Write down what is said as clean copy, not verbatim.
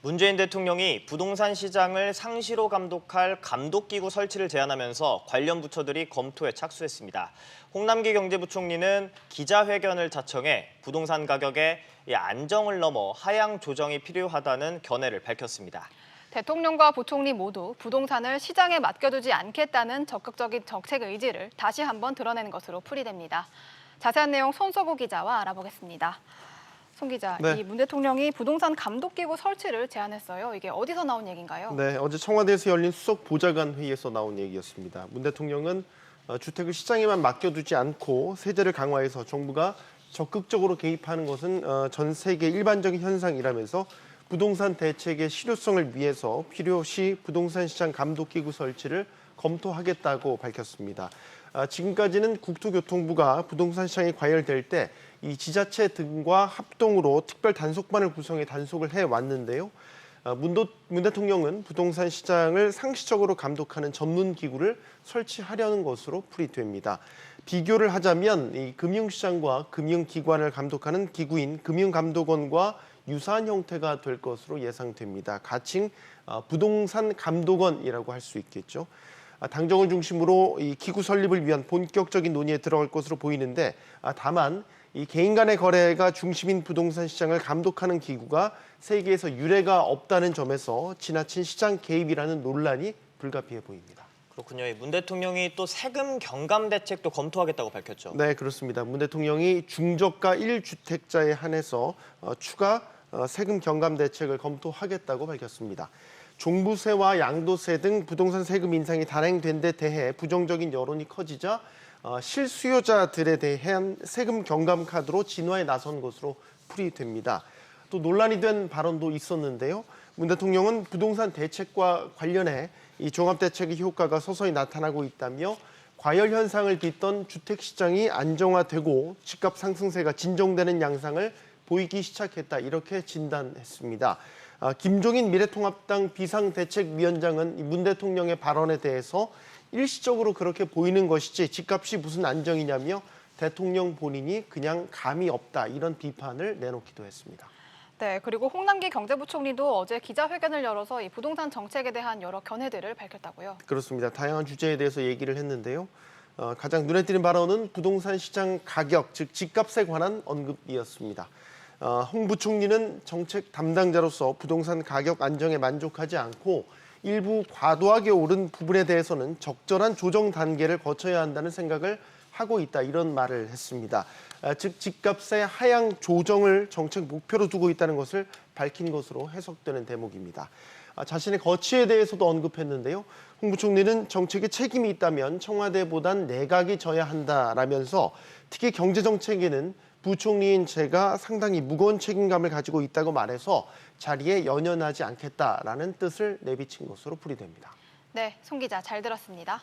문재인 대통령이 부동산 시장을 상시로 감독할 감독기구 설치를 제안하면서 관련 부처들이 검토에 착수했습니다. 홍남기 경제부총리는 기자회견을 자청해 부동산 가격의 안정을 넘어 하향 조정이 필요하다는 견해를 밝혔습니다. 대통령과 부총리 모두 부동산을 시장에 맡겨두지 않겠다는 적극적인 정책 의지를 다시 한번 드러낸 것으로 풀이됩니다. 자세한 내용 손석우 기자와 알아보겠습니다. 손 기자, 네. 이 문 대통령이 부동산 감독기구 설치를 제안했어요. 이게 어디서 나온 얘기인가요? 네, 어제 청와대에서 열린 수석 보좌관 회의에서 나온 얘기였습니다. 문 대통령은 주택을 시장에만 맡겨두지 않고 세제를 강화해서 정부가 적극적으로 개입하는 것은 전 세계 일반적인 현상이라면서 부동산 대책의 실효성을 위해서 필요시 부동산 시장 감독기구 설치를 검토하겠다고 밝혔습니다. 지금까지는 국토교통부가 부동산 시장이 과열될 때 이 지자체 등과 합동으로 특별 단속반을 구성해 단속을 해왔는데요. 문 대통령은 부동산 시장을 상시적으로 감독하는 전문 기구를 설치하려는 것으로 풀이됩니다. 비교를 하자면 이 금융시장과 금융기관을 감독하는 기구인 금융감독원과 유사한 형태가 될 것으로 예상됩니다. 가칭 부동산 감독원이라고 할 수 있겠죠. 당정을 중심으로 이 기구 설립을 위한 본격적인 논의에 들어갈 것으로 보이는데 다만 이 개인 간의 거래가 중심인 부동산 시장을 감독하는 기구가 세계에서 유례가 없다는 점에서 지나친 시장 개입이라는 논란이 불가피해 보입니다. 그렇군요. 문 대통령이 또 세금 경감 대책도 검토하겠다고 밝혔죠. 네, 그렇습니다. 문 대통령이 중저가 1주택자에 한해서 추가 세금 경감 대책을 검토하겠다고 밝혔습니다. 종부세와 양도세 등 부동산 세금 인상이 단행된 데 대해 부정적인 여론이 커지자 실수요자들에 대한 세금 경감 카드로 진화에 나선 것으로 풀이됩니다. 또 논란이 된 발언도 있었는데요. 문 대통령은 부동산 대책과 관련해 이 종합대책의 효과가 서서히 나타나고 있다며 과열 현상을 빚던 주택시장이 안정화되고 집값 상승세가 진정되는 양상을 보이기 시작했다, 이렇게 진단했습니다. 김종인 미래통합당 비상대책위원장은 문 대통령의 발언에 대해서 일시적으로 그렇게 보이는 것이지 집값이 무슨 안정이냐며 대통령 본인이 그냥 감이 없다, 이런 비판을 내놓기도 했습니다. 네, 그리고 홍남기 경제부총리도 어제 기자회견을 열어서 이 부동산 정책에 대한 여러 견해들을 밝혔다고요. 그렇습니다. 다양한 주제에 대해서 얘기를 했는데요. 가장 눈에 띄는 발언은 부동산 시장 가격, 즉 집값에 관한 언급이었습니다. 홍 부총리는 정책 담당자로서 부동산 가격 안정에 만족하지 않고 일부 과도하게 오른 부분에 대해서는 적절한 조정 단계를 거쳐야 한다는 생각을 하고 있다, 이런 말을 했습니다. 즉 집값의 하향 조정을 정책 목표로 두고 있다는 것을 밝힌 것으로 해석되는 대목입니다. 자신의 거취에 대해서도 언급했는데요. 홍 부총리는 정책에 책임이 있다면 청와대보단 내각이 져야 한다라면서 특히 경제정책에는 부총리인 제가 상당히 무거운 책임감을 가지고 있다고 말해서 자리에 연연하지 않겠다라는 뜻을 내비친 것으로 풀이됩니다. 네, 손 기자 잘 들었습니다.